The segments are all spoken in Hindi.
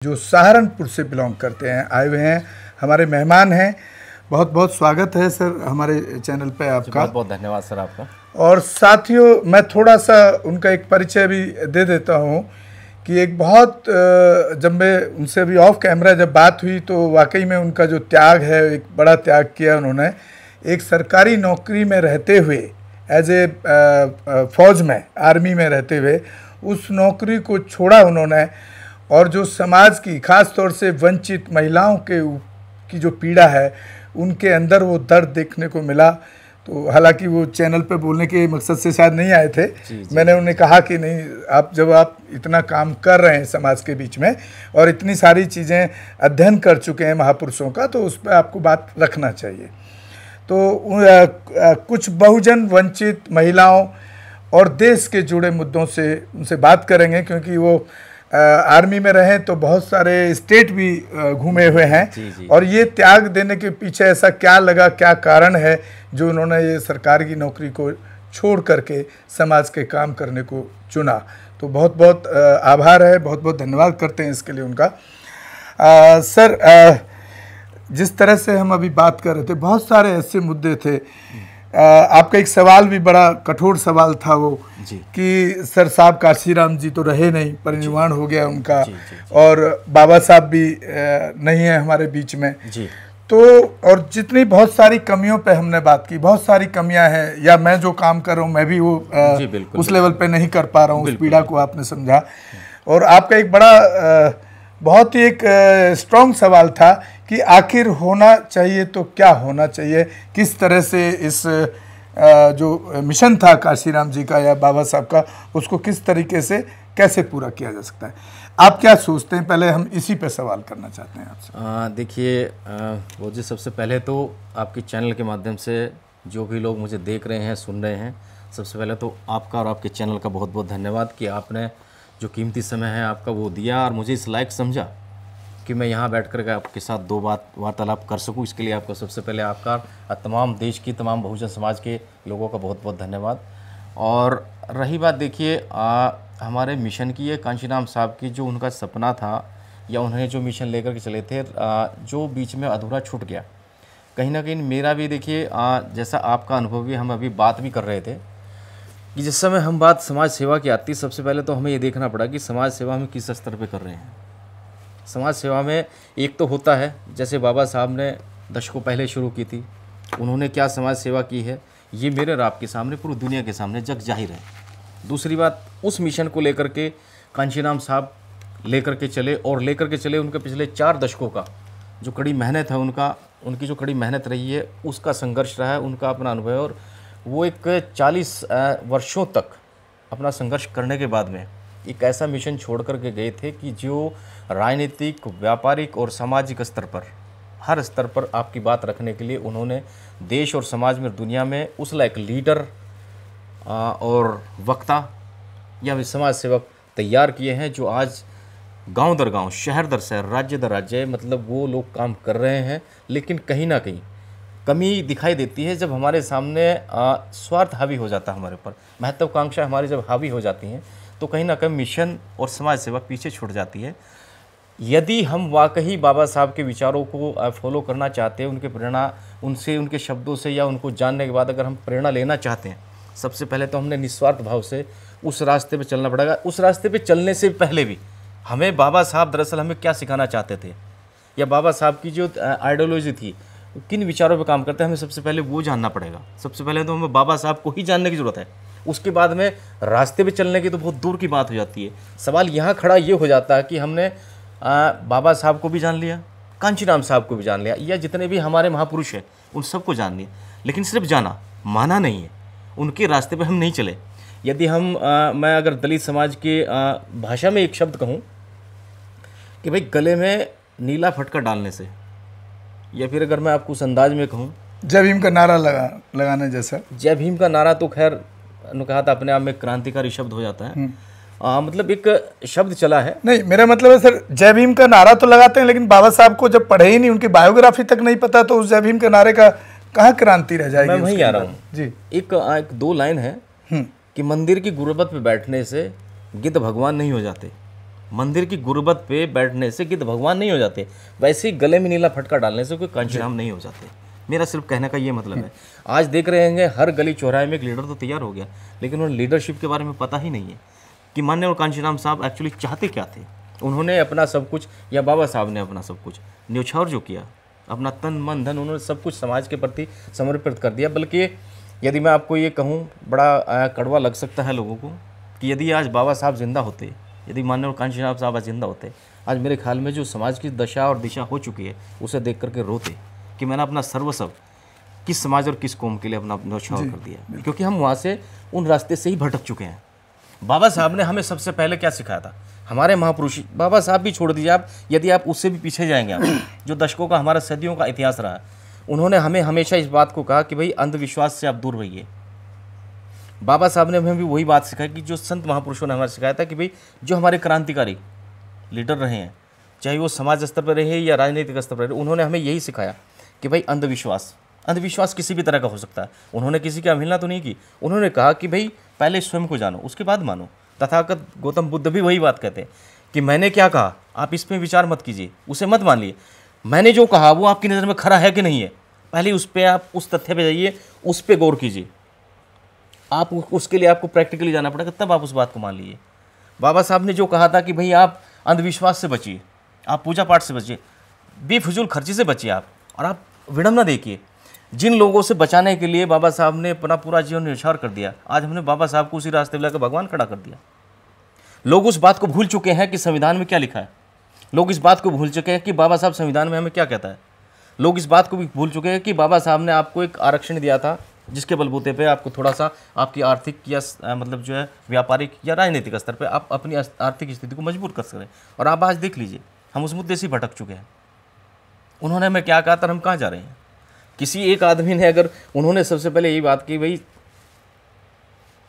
जो सहारनपुर से बिलोंग करते हैं, आए हुए हैं, हमारे मेहमान हैं। बहुत बहुत स्वागत है सर हमारे चैनल पे आपका। बहुत बहुत धन्यवाद सर आपका। और साथियों, मैं थोड़ा सा उनका एक परिचय भी दे देता हूँ कि एक बहुत जब मैं उनसे भी ऑफ कैमरा जब बात हुई तो वाकई में उनका जो त्याग है, एक बड़ा त्याग किया उन्होंने। एक सरकारी नौकरी में रहते हुए एज ए फौज में, आर्मी में रहते हुए उस नौकरी को छोड़ा उन्होंने, और जो समाज की खास तौर से वंचित महिलाओं की जो पीड़ा है उनके अंदर वो दर्द देखने को मिला। तो हालांकि वो चैनल पे बोलने के मकसद से शायद नहीं आए थे। मैंने उन्हें कहा कि नहीं, आप जब आप इतना काम कर रहे हैं समाज के बीच में और इतनी सारी चीज़ें अध्ययन कर चुके हैं महापुरुषों का, तो उस पर आपको बात रखना चाहिए। तो कुछ बहुजन वंचित महिलाओं और देश के जुड़े मुद्दों से उनसे बात करेंगे, क्योंकि वो आर्मी में रहे तो बहुत सारे स्टेट भी घूमे हुए हैं। और ये त्याग देने के पीछे ऐसा क्या लगा, क्या कारण है जो उन्होंने ये सरकार की नौकरी को छोड़ करके समाज के काम करने को चुना। तो बहुत बहुत आभार है, बहुत बहुत धन्यवाद करते हैं इसके लिए उनका। सर, जिस तरह से हम अभी बात कर रहे थे, बहुत सारे ऐसे मुद्दे थे। आपका एक सवाल भी बड़ा कठोर सवाल था वो कि सर साहब काशीराम जी तो रहे नहीं, परिनिर्वाण हो गया उनका। और बाबा साहब भी नहीं है हमारे बीच में तो। और जितनी बहुत सारी कमियों पे हमने बात की, बहुत सारी कमियां हैं, या मैं जो काम कर रहा हूँ मैं भी वो उस लेवल पे नहीं कर पा रहा हूँ, उस पीड़ा को आपने समझा। और आपका एक बड़ा बहुत ही एक स्ट्रॉन्ग सवाल था कि आखिर होना चाहिए तो क्या होना चाहिए, किस तरह से इस जो मिशन था काशीराम जी का या बाबा साहब का, उसको किस तरीके से कैसे पूरा किया जा सकता है। आप क्या सोचते हैं? पहले हम इसी पे सवाल करना चाहते हैं आपसे। देखिए वो जी, सबसे पहले तो आपके चैनल के माध्यम से जो भी लोग मुझे देख रहे हैं, सुन रहे हैं, सबसे पहले तो आपका और आपके चैनल का बहुत बहुत धन्यवाद कि आपने जो कीमती समय है आपका वो दिया और मुझे इस लायक समझा कि मैं यहाँ बैठ कर आपके साथ दो बात वार्तालाप कर सकूँ। इसके लिए आपका सबसे पहले आपका तमाम देश की तमाम बहुजन समाज के लोगों का बहुत बहुत धन्यवाद। और रही बात, देखिए हमारे मिशन की, ये कांशीराम साहब की जो उनका सपना था या उन्होंने जो मिशन लेकर के चले थे, जो बीच में अधूरा छूट गया कहीं ना कहीं मेरा भी। देखिए जैसा आपका अनुभव भी, हम अभी बात भी कर रहे थे कि जिस समय हम बात समाज सेवा की आती, सबसे पहले तो हमें ये देखना पड़ा कि समाज सेवा हम किस स्तर पे कर रहे हैं। समाज सेवा में एक तो होता है, जैसे बाबा साहब ने दशकों पहले शुरू की थी, उन्होंने क्या समाज सेवा की है ये मेरे और आपके सामने, पूरी दुनिया के सामने जग जाहिर है। दूसरी बात, उस मिशन को लेकर के कांशीराम साहब लेकर के चले, और लेकर के चले उनके पिछले 4 दशकों का जो कड़ी मेहनत है, उनकी जो कड़ी मेहनत रही है, उसका संघर्ष रहा है, उनका अपना अनुभव है। और वो एक 40 वर्षों तक अपना संघर्ष करने के बाद में एक ऐसा मिशन छोड़ कर के गए थे कि जो राजनीतिक, व्यापारिक और सामाजिक स्तर पर, हर स्तर पर आपकी बात रखने के लिए उन्होंने देश और समाज में, दुनिया में उस लायक लीडर और वक्ता या समाज सेवक तैयार किए हैं, जो आज गांव दर गांव, शहर दर शहर, राज्य दर राज्य, मतलब वो लोग काम कर रहे हैं। लेकिन कहीं ना कहीं कमी दिखाई देती है जब हमारे सामने स्वार्थ हावी हो जाता है, हमारे ऊपर महत्वाकांक्षा हमारी जब हावी हो जाती हैं, तो कहीं ना कहीं मिशन और समाज सेवा पीछे छूट जाती है। यदि हम वाकई बाबा साहब के विचारों को फॉलो करना चाहते हैं, उनके प्रेरणा, उनसे, उनके शब्दों से या उनको जानने के बाद अगर हम प्रेरणा लेना चाहते हैं, सबसे पहले तो हमने निस्वार्थ भाव से उस रास्ते पे चलना पड़ेगा। उस रास्ते पे चलने से पहले भी हमें बाबा साहब दरअसल हमें क्या सिखाना चाहते थे, या बाबा साहब की जो आइडियोलॉजी थी, किन विचारों पे काम करते हैं, हमें सबसे पहले वो जानना पड़ेगा। सबसे पहले तो हमें बाबा साहब को ही जानने की ज़रूरत है। उसके बाद में रास्ते पे चलने की तो बहुत दूर की बात हो जाती है। सवाल यहाँ खड़ा ये हो जाता है कि हमने बाबा साहब को भी जान लिया, कांशीराम साहब को भी जान लिया, या जितने भी हमारे महापुरुष हैं उन सबको जान लिया, लेकिन सिर्फ जाना, माना नहीं है, उनके रास्ते पे हम नहीं चले। यदि मैं अगर दलित समाज के भाषा में एक शब्द कहूँ कि भाई गले में नीला फटका डालने से, या फिर अगर मैं आपको उस अंदाज में कहूँ, जय भीम का नारा लगाने जैसा। जय भीम का नारा तो खैर कहा था अपने आप में क्रांतिकारी शब्द हो जाता है। मतलब एक शब्द चला है। नहीं, मेरा मतलब है सर, जय भीम का नारा तो लगाते हैं, लेकिन बाबा साहब को जब पढ़े ही नहीं, उनकी बायोग्राफी तक नहीं पता, तो उस जय भीम के नारे का कहाँ क्रांति रह जाएगी? मैं वहीं आ रहा हूँ जी। एक 2 लाइन है कि मंदिर की गुरबत पे बैठने से गिद्ध भगवान नहीं हो जाते। मंदिर की गुर्बत पे बैठने से गिद्ध भगवान नहीं हो जाते, वैसे ही गले में नीला फटका डालने से कोई कांचीराम नहीं हो जाते। मेरा सिर्फ कहने का ये मतलब है। आज देख रहे हैं हर गली चौराहे में एक लीडर तो तैयार हो गया, लेकिन उन्हें लीडरशिप के बारे में पता ही नहीं है कि माननीय कांचीराम साहब एक्चुअली चाहते क्या थे। उन्होंने अपना सब कुछ, या बाबा साहब ने अपना सब कुछ न्यौछावर जो किया, अपना तन मन धन उन्होंने सब कुछ समाज के प्रति समर्पित कर दिया। बल्कि यदि मैं आपको ये कहूँ, बड़ा कड़वा लग सकता है लोगों को, कि यदि आज बाबा साहब जिंदा होते, यदि माननीय कांचीराम साहब आज जिंदा होते, आज मेरे ख्याल में जो समाज की दशा और दिशा हो चुकी है उसे देख करके रोते कि मैंने अपना सर्वस्व किस समाज और किस कौम के लिए अपना न्यौछावर कर दिया, क्योंकि हम वहाँ से उन रास्ते से ही भटक चुके हैं। बाबा साहब ने हमें सबसे पहले क्या सिखाया था, हमारे महापुरुष बाबा साहब भी छोड़ दीजिए आप, यदि आप उससे भी पीछे जाएंगे आप, जो दशकों का हमारा सदियों का इतिहास रहा, उन्होंने हमें हमेशा इस बात को कहा कि भाई अंधविश्वास से आप दूर रहिए। बाबा साहब ने हमें भी वही बात सिखाई कि जो संत महापुरुषों ने हमारे सिखाया था कि भाई जो हमारे क्रांतिकारी लीडर रहे हैं, चाहे वो समाज स्तर पर रहे या राजनीतिक स्तर पर रहे, उन्होंने हमें यही सिखाया कि भाई अंधविश्वास किसी भी तरह का हो सकता है। उन्होंने किसी की अवहेलना तो नहीं की, उन्होंने कहा कि भाई पहले स्वयं को जानो, उसके बाद मानो। तथागत गौतम बुद्ध भी वही बात कहते हैं कि मैंने क्या कहा आप इस पर विचार मत कीजिए, उसे मत मान लिए, मैंने जो कहा वो आपकी नज़र में खरा है कि नहीं है, पहले उस पर आप उस तथ्य पे जाइए, उस पर गौर कीजिए। आप उसके लिए आपको प्रैक्टिकली जाना पड़ेगा, तब आप उस बात को मान लीजिए। बाबा साहब ने जो कहा था कि भाई आप अंधविश्वास से बचिए, आप पूजा पाठ से बचिए, बेफिजूल खर्ची से बचिए आप, और आप विडम्बना देखिए। जिन लोगों से बचाने के लिए बाबा साहब ने अपना पूरा जीवन न्यौछावर कर दिया, आज हमने बाबा साहब को उसी रास्ते पे लाकर भगवान खड़ा कर दिया। लोग उस बात को भूल चुके हैं कि संविधान में क्या लिखा है, लोग इस बात को भूल चुके हैं कि बाबा साहब संविधान में हमें क्या कहता है, लोग इस बात को भी भूल चुके हैं कि बाबा साहब ने आपको एक आरक्षण दिया था जिसके बलबूते पे आपको थोड़ा सा आपकी आर्थिक या मतलब जो है व्यापारिक या राजनीतिक स्तर पे आप अपनी आर्थिक स्थिति को मजबूत कर सकें। और आप आज देख लीजिए हम उस मुद्दे से भटक चुके हैं। उन्होंने हमें क्या कहा था, हम कहाँ जा रहे हैं। किसी एक आदमी ने अगर, उन्होंने सबसे पहले यही बात की भाई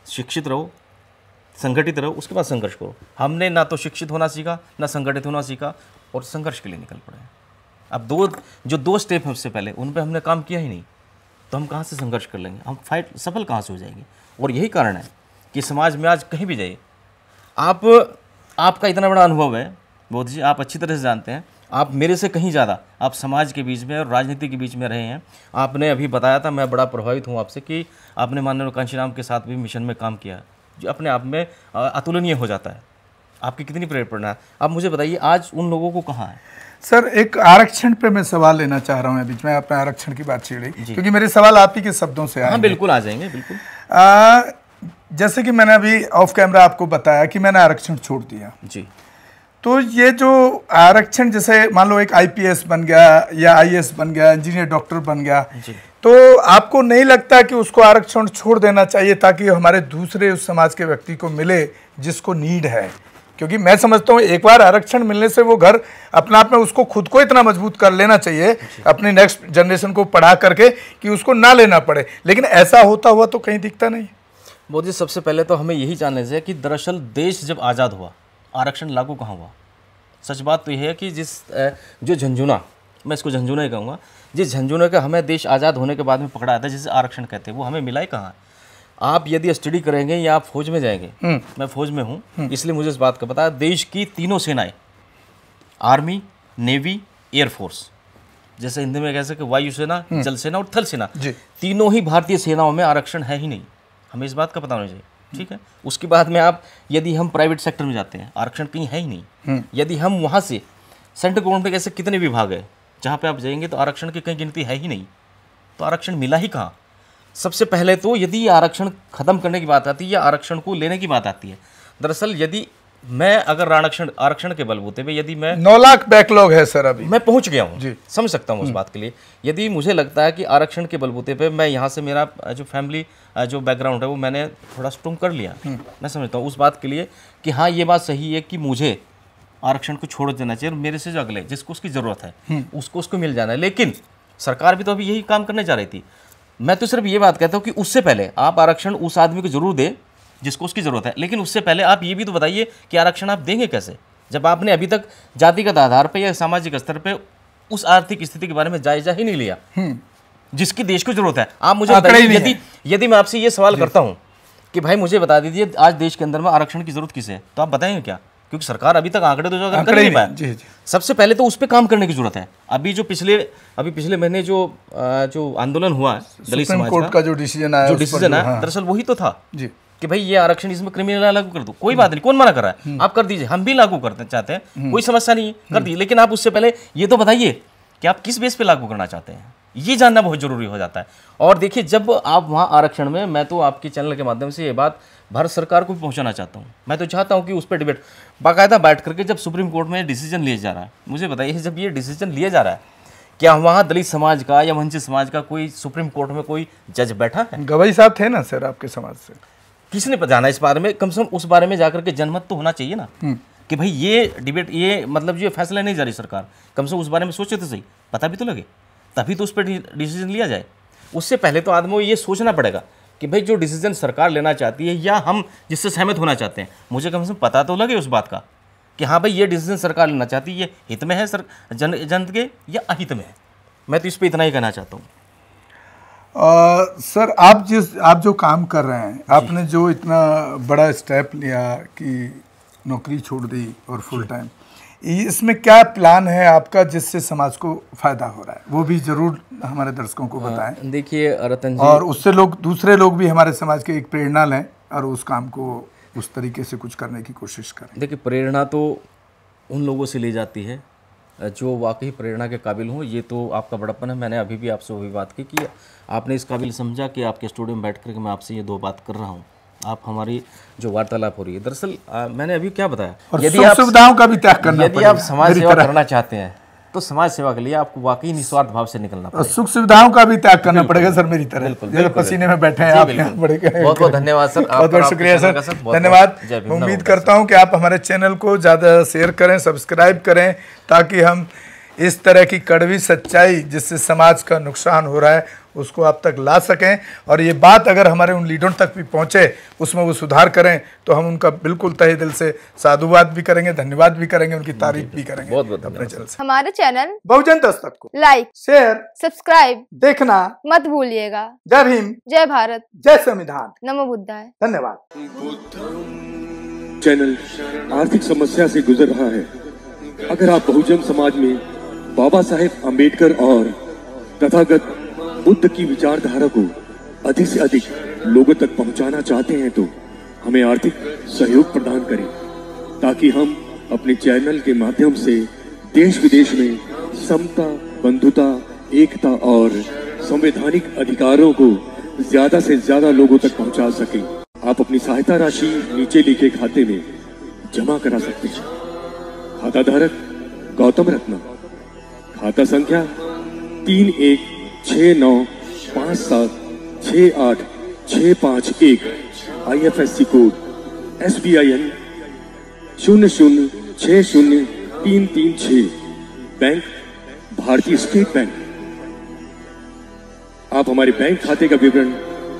शिक्षित रहो, संगठित रहो, उसके बाद संघर्ष करो। हमने ना तो शिक्षित होना सीखा, ना संगठित होना सीखा, और संघर्ष के लिए निकल पड़े। अब दो स्टेप सबसे पहले उन पर हमने काम किया ही नहीं, तो हम कहाँ से संघर्ष कर लेंगे, हम फाइट सफल कहाँ से हो जाएंगे। और यही कारण है कि समाज में आज कहीं भी जाइए, आपका इतना बड़ा अनुभव है मोदी जी, आप अच्छी तरह से जानते हैं, आप मेरे से कहीं ज़्यादा आप समाज के बीच में और राजनीति के बीच में रहे हैं। आपने अभी बताया था, मैं बड़ा प्रभावित हूँ आपसे कि आपने माननीय कांचीराम के साथ भी मिशन में काम किया, जो अपने आप में अतुलनीय हो जाता है। आपकी कितनी प्रेरणा है। आप मुझे बताइए आज उन लोगों को कहाँ है। सर एक आरक्षण पे मैं सवाल लेना चाह रहा हूँ, बीच में आपने आरक्षण की बात छेड़ी, क्योंकि मेरे सवाल आप ही के शब्दों से आएंगे। हाँ बिल्कुल आ जाएंगे, बिल्कुल। जैसे कि मैंने अभी ऑफ कैमरा आपको बताया कि मैंने आरक्षण छोड़ दिया जी, तो ये जो आरक्षण, जैसे मान लो एक आईपीएस बन गया या आईएएस बन गया, इंजीनियर डॉक्टर बन गया, तो आपको नहीं लगता कि उसको आरक्षण छोड़ देना चाहिए ताकि हमारे दूसरे उस समाज के व्यक्ति को मिले जिसको नीड है। क्योंकि मैं समझता हूँ एक बार आरक्षण मिलने से वो घर अपने आप में उसको खुद को इतना मजबूत कर लेना चाहिए अपनी नेक्स्ट जनरेशन को पढ़ा करके कि उसको ना लेना पड़े, लेकिन ऐसा होता हुआ तो कहीं दिखता नहीं। मोदी, सबसे पहले तो हमें यही जानना चाहिए कि दरअसल देश जब आज़ाद हुआ आरक्षण लागू कहाँ हुआ। सच बात तो यह है कि जो झंझुना, मैं इसको झंझुना ही कहूँगा, जिस झंझुना का हमें देश आज़ाद होने के बाद में पकड़ा था, जिसे आरक्षण कहते हैं, वो हमें मिला ही कहाँ। आप यदि स्टडी करेंगे या आप फौज में जाएंगे, मैं फौज में हूँ इसलिए मुझे इस बात का पता है, देश की तीनों सेनाएं, आर्मी, नेवी, एयरफोर्स, जैसे हिंदी में कह सके वायुसेना, जल सेना और थल सेना, तीनों ही भारतीय सेनाओं में आरक्षण है ही नहीं। हमें इस बात का पता होना चाहिए, ठीक है। उसके बाद में आप यदि हम प्राइवेट सेक्टर में जाते हैं, आरक्षण कहीं है ही नहीं। यदि हम वहाँ से सेंट्रल गवर्नमेंट के ऐसे कितने विभाग है जहाँ पे आप जाएंगे तो आरक्षण की कहीं गिनती है ही नहीं, तो आरक्षण मिला ही कहाँ। सबसे पहले तो यदि आरक्षण खत्म करने की बात आती है या आरक्षण को लेने की बात आती है, दरअसल यदि मैं अगर आरक्षण के बलबूते पे यदि मैं 9 लाख बैकलॉग है सर, अभी मैं पहुंच गया हूं, समझ सकता हूं उस बात के लिए। यदि मुझे लगता है कि आरक्षण के बलबूते पे मैं यहाँ से मेरा जो फैमिली जो बैकग्राउंड है वो मैंने थोड़ा स्ट्रॉन्ग कर लिया, मैं समझता हूँ उस बात के लिए कि हाँ ये बात सही है कि मुझे आरक्षण को छोड़ देना चाहिए, मेरे से जो अगले जिसको उसकी ज़रूरत है उसको मिल जाना है। लेकिन सरकार भी तो अभी यही काम करने जा रही थी। मैं तो सिर्फ ये बात कहता हूँ कि उससे पहले आप आरक्षण उस आदमी को जरूर दें जिसको उसकी ज़रूरत है, लेकिन उससे पहले आप ये भी तो बताइए कि आरक्षण आप देंगे कैसे, जब आपने अभी तक जातिगत आधार पर या सामाजिक स्तर पर उस आर्थिक स्थिति के बारे में जायजा ही नहीं लिया जिसकी देश को जरूरत है। आप मुझे बताइए, यदि मैं आपसे ये सवाल करता हूँ कि भाई मुझे बता दीजिए आज देश के अंदर में आरक्षण की जरूरत किसे है, तो आप बताएंगे क्या? क्योंकि सरकार अभी तक आंकड़े तो जो कर नहीं पाया। जी। सबसे पहले तो उस पर काम करने की जरूरत है। अभी पिछले महीने जो आंदोलन हुआ दलित समाज का जो डिसीजन आया दरअसल वही तो था जी कि भाई ये आरक्षण इसमें क्रिमिनल लागू कर दो, कोई बात नहीं, कौन मना कर रहा है, आप कर दीजिए, हम भी लागू करना चाहते हैं, कोई समस्या नहीं है, कर दीजिए। लेकिन आप उससे पहले ये तो बताइए कि आप किस बेस पे लागू करना चाहते हैं, ये जानना बहुत जरूरी हो जाता है। और देखिए, जब आप वहाँ आरक्षण में, मैं तो आपके चैनल के माध्यम से ये बात भारत सरकार को भी पहुँचाना चाहता हूँ। मैं तो चाहता हूँ कि उस पर डिबेट बाकायदा बैठ करके जब सुप्रीम कोर्ट में डिसीजन लिया जा रहा है, मुझे बताइए जब ये डिसीजन लिया जा रहा है, क्या वहाँ दलित समाज का या वंचित समाज का कोई सुप्रीम कोर्ट में कोई जज बैठा है? गवाही साहब थे ना सर आपके समाज से, किसने जाना इस बारे में? कम से कम उस बारे में जाकर के जनमत तो होना चाहिए ना कि भाई ये डिबेट, ये मतलब ये फैसला नहीं जा रही सरकार, कम से कम उस बारे में सोचे तो सही, पता भी तो लगे, तभी तो उस पर डिसीजन लिया जाए। उससे पहले तो आदमी को ये सोचना पड़ेगा कि भाई जो डिसीजन सरकार लेना चाहती है या हम जिससे सहमत होना चाहते हैं, मुझे कम से कम पता तो लगे उस बात का कि हाँ भाई ये डिसीजन सरकार लेना चाहती है, ये हित में है जनता के या अहित में है। मैं तो इस पर इतना ही कहना चाहता हूँ। सर आप जो काम कर रहे हैं, आपने जो इतना बड़ा स्टेप लिया कि नौकरी छोड़ दी और फुल टाइम, इसमें क्या प्लान है आपका जिससे समाज को फायदा हो रहा है, वो भी जरूर हमारे दर्शकों को बताएं। देखिए रतन जी, और उससे दूसरे लोग भी हमारे समाज के एक प्रेरणा लें और उस काम को उस तरीके से कुछ करने की कोशिश करें। देखिए, प्रेरणा तो उन लोगों से ली जाती है जो वाकई प्रेरणा के काबिल हो। ये तो आपका बड़प्पन है। मैंने अभी भी आपसे वही बात की कि आपने इस काबिल समझा कि आपके स्टूडियो में बैठ कर के मैं आपसे ये दो बात कर रहा हूँ, आप हमारी जो वार्तालाप हो रही है। दरअसल मैंने अभी क्या बताया, यदि आप सुविधाओं का भी त्याग करना, यदि आप समाज सेवा करना चाहते हैं तो समाज सेवा के लिए आपको वाकई निस्वार्थ भाव से निकलना पड़ेगा, सुख सुविधाओं का भी त्याग करना पड़ेगा सर, मेरी तरह पसीने में बैठे हैं आप। बहुत बहुत धन्यवाद सर, बहुत बहुत शुक्रिया सर, धन्यवाद। उम्मीद करता हूं कि आप हमारे चैनल को ज़्यादा शेयर करें, सब्सक्राइब करें, ताकि हम इस तरह की कड़वी सच्चाई जिससे समाज का नुकसान हो रहा है उसको आप तक ला सकें। और ये बात अगर हमारे उन लीडरों तक भी पहुंचे, उसमें वो सुधार करें, तो हम उनका बिल्कुल तहे दिल से साधुवाद भी करेंगे, धन्यवाद भी करेंगे, उनकी तारीफ भी करेंगे। बहुत बहुत अपने चैनल से हमारे चैनल बहुजन दस्तक को लाइक, शेयर, सब्सक्राइब देखना मत भूलिएगा। जय भीम, जय भारत, जय संविधान, नमो बुद्धाय। धन्यवाद। चैनल आर्थिक समस्या से गुजर रहा है। अगर आप बहुजन समाज में बाबा साहेब अम्बेडकर और तथागत बुद्ध की विचारधारा को अधिक से अधिक लोगों तक पहुंचाना चाहते हैं तो हमें आर्थिक सहयोग प्रदान करें, ताकि हम अपने चैनल के माध्यम से देश विदेश में समता, बंधुता, एकता और संवैधानिक अधिकारों को ज्यादा से ज्यादा लोगों तक पहुंचा सकें। आप अपनी सहायता राशि नीचे लिखे खाते में जमा करा सकते हैं। खाता धारक गौतम रत्ना, खाता संख्या 316957686551, IFSC कोड SBIN 0060336, बैंक भारतीय स्टेट बैंक। आप हमारे बैंक खाते का विवरण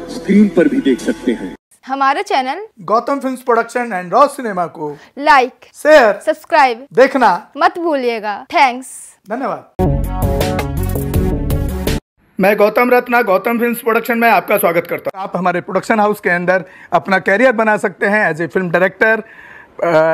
स्क्रीन पर भी देख सकते हैं। हमारे channel Gautam films production and raw cinema को लाइक, शेयर, सब्सक्राइब देखना मत भूलिएगा। थैंक्स, धन्यवाद। मैं गौतम रत्ना गौतम फिल्म्स प्रोडक्शन में आपका स्वागत करता हूँ। आप हमारे प्रोडक्शन हाउस के अंदर अपना कैरियर बना सकते हैं as a film director,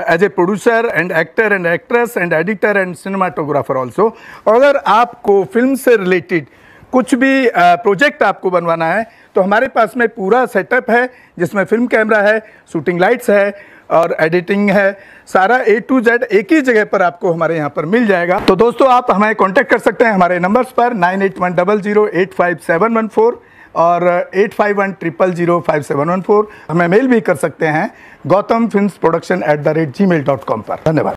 as a producer and actor and actress and editor and cinematographer also. और अगर आपको फिल्म से रिलेटेड कुछ भी प्रोजेक्ट आपको बनवाना है तो हमारे पास में पूरा सेटअप है, जिसमें फिल्म कैमरा है, शूटिंग लाइट्स है और एडिटिंग है। सारा A to Z एक ही जगह पर आपको हमारे यहाँ पर मिल जाएगा। तो दोस्तों, आप हमें कांटेक्ट कर सकते हैं हमारे नंबर्स पर 9810085714 और 8510005714। हमें मेल भी कर सकते हैं gautamfilmsproduction@gmail.com पर। धन्यवाद।